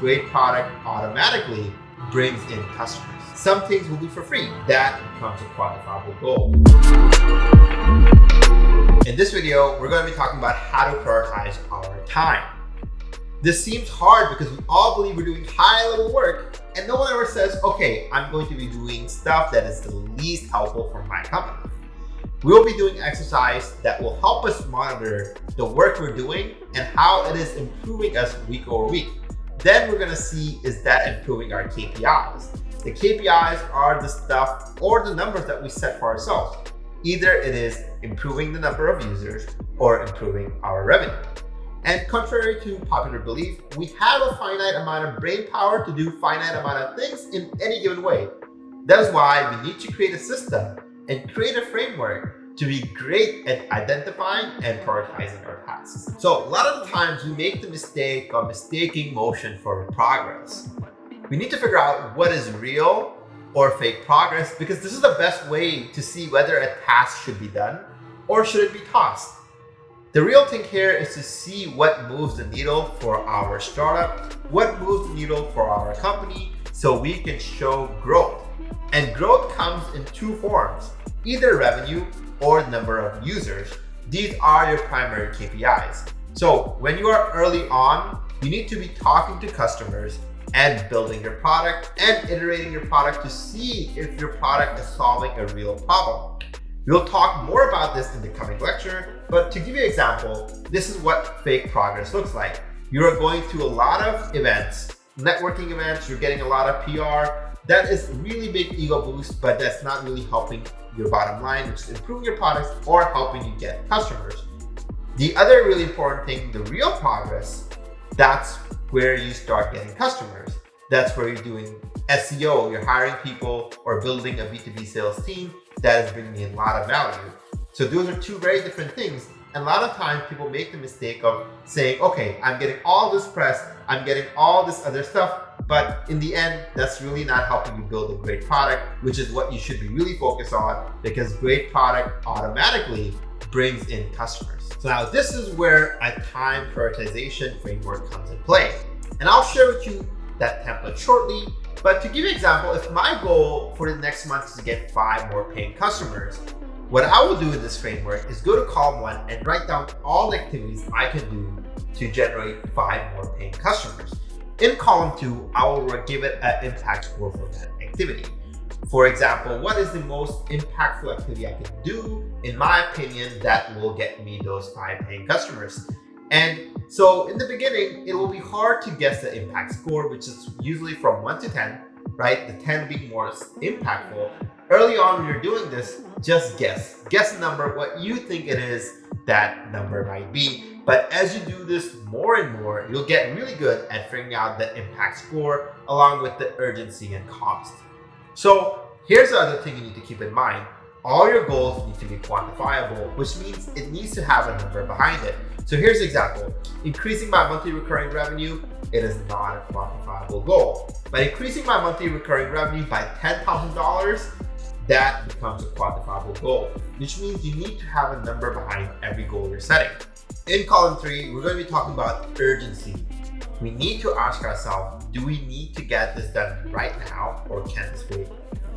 great product automatically brings in customers. Some things will be for free. That becomes a quantifiable goal. In this video, we're going to be talking about how to prioritize our time. This seems hard because we all believe we're doing high-level work, and no one ever says, okay, I'm going to be doing stuff that is the least helpful for my company. We'll be doing exercise that will help us monitor the work we're doing and how it is improving us week over week. Then we're going to see, is that improving our KPIs? The KPIs are the stuff or the numbers that we set for ourselves. Either it is improving the number of users or improving our revenue. And contrary to popular belief, we have a finite amount of brain power to do finite amount of things in any given way. That is why we need to create a system and create a framework to be great at identifying and prioritizing our tasks. So a lot of the times we make the mistake of mistaking motion for progress. We need to figure out what is real or fake progress, because this is the best way to see whether a task should be done or should it be tossed. The real thing here is to see what moves the needle for our startup, what moves the needle for our company, so we can show growth. And growth comes in two forms, either revenue or number of users. These are your primary KPIs. So when you are early on, you need to be talking to customers and building your product and iterating your product to see if your product is solving a real problem. We'll talk more about this in the coming lecture, but to give you an example, this is what fake progress looks like. You're going to a lot of events, networking events, you're getting a lot of PR. That is really big ego boost, but that's not really helping your bottom line, which is improving your products or helping you get customers. The other really important thing, the real progress, that's where you start getting customers. That's where you're doing SEO, you're hiring people or building a B2B sales team that is bringing in a lot of value. So those are two very different things. And a lot of times people make the mistake of saying, okay, I'm getting all this press, I'm getting all this other stuff, but in the end, that's really not helping you build a great product, which is what you should be really focused on, because great product automatically brings in customers. So now this is where a time prioritization framework comes in play. And I'll share with you that template shortly. But to give you an example, if my goal for the next month is to get 5 more paying customers, what I will do in this framework is go to column 1 and write down all the activities I can do to generate 5 more paying customers. In column 2, I will give it an impact score for that activity. For example, what is the most impactful activity I can do, in my opinion, that will get me those 5 paying customers? And so in the beginning, it will be hard to guess the impact score, which is usually from 1 to 10, right? The 10 being more impactful. Early on when you're doing this, just guess. Guess a number, what you think it is that number might be. But as you do this more and more, you'll get really good at figuring out the impact score along with the urgency and cost. So here's the other thing you need to keep in mind. All your goals need to be quantifiable, which means it needs to have a number behind it. So here's the example. Increasing my monthly recurring revenue, it is not a quantifiable goal. But increasing my monthly recurring revenue by $10,000, that becomes a quantifiable goal, which means you need to have a number behind every goal you're setting. In column 3, we're going to be talking about urgency. We need to ask ourselves, do we need to get this done right now or can this wait?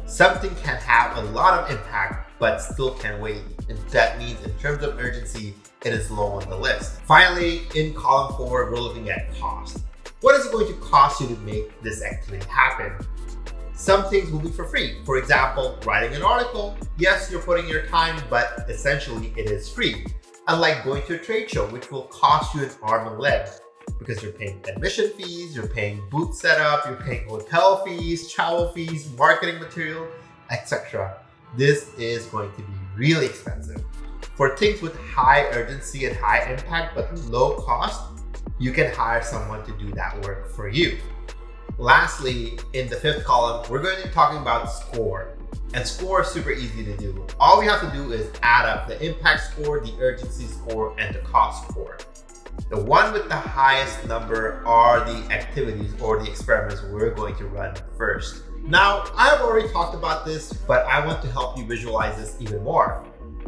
Something can have a lot of impact but still can wait. And that means in terms of urgency, it is low on the list. Finally, in column 4, we're looking at cost. What is it going to cost you to make this activity happen? Some things will be for free. For example, writing an article. Yes, you're putting your time, but essentially it is free. Unlike going to a trade show, which will cost you an arm and leg, because you're paying admission fees, you're paying booth setup, you're paying hotel fees, travel fees, marketing material, etc. This is going to be really expensive. For things with high urgency and high impact but low cost, you can hire someone to do that work for you. Lastly, in the 5th column, we're going to be talking about score. And score is super easy to do. All we have to do is add up the impact score, the urgency score, and the cost score. The one with the highest number are the activities or the experiments we're going to run first. Now, I've already talked about this, but I want to help you visualize this even more.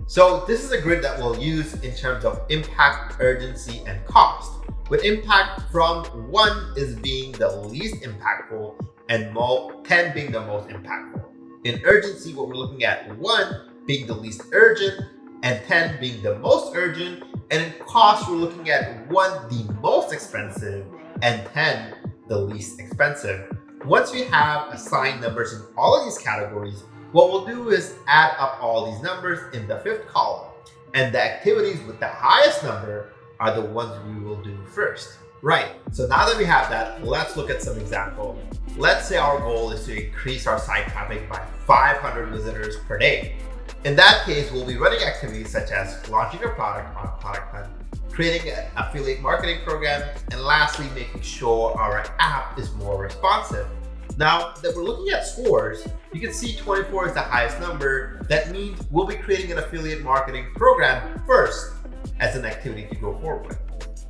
So this is a grid that we'll use in terms of impact, urgency, and cost. with impact from 1 is being the least impactful and 10 being the most impactful. In urgency, what we're looking at 1 being the least urgent and 10 being the most urgent. And in cost, we're looking at 1 the most expensive and 10 the least expensive. Once we have assigned numbers in all of these categories, what we'll do is add up all these numbers in the 5th column. And the activities with the highest number are the ones we will do first. Right, so now that we have that, let's look at some examples. Let's say our goal is to increase our site traffic by 500 visitors per day. In that case, we'll be running activities such as launching a product on Product Hunt, creating an affiliate marketing program, and lastly, making sure our app is more responsive. Now that we're looking at scores, you can see 24 is the highest number. That means we'll be creating an affiliate marketing program first as an activity to go forward with.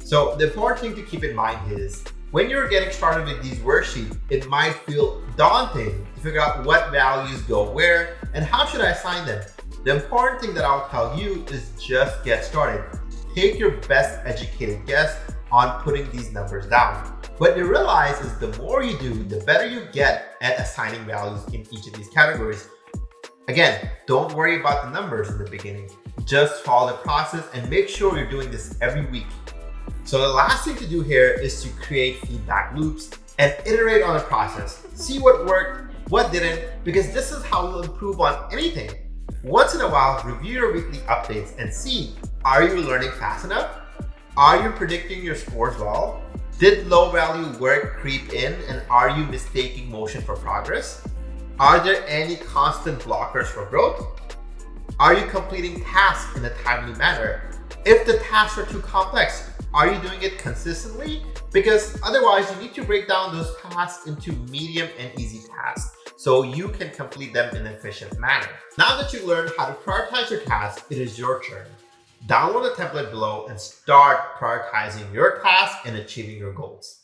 So the important thing to keep in mind is when you're getting started with these worksheets, it might feel daunting to figure out what values go where and how should I assign them. The important thing that I'll tell you is just get started. Take your best educated guess on putting these numbers down. What you realize is the more you do, the better you get at assigning values in each of these categories. Again, don't worry about the numbers in the beginning. Just follow the process and make sure you're doing this every week. So the last thing to do here is to create feedback loops and iterate on the process. See what worked, what didn't, because this is how you'll improve on anything. Once in a while, review your weekly updates and see, are you learning fast enough? Are you predicting your scores well? Did low value work creep in and are you mistaking motion for progress? Are there any constant blockers for growth? Are you completing tasks in a timely manner? If the tasks are too complex, are you doing it consistently? Because otherwise you need to break down those tasks into medium and easy tasks so you can complete them in an efficient manner. Now that you learned how to prioritize your tasks, it is your turn. Download the template below and start prioritizing your tasks and achieving your goals.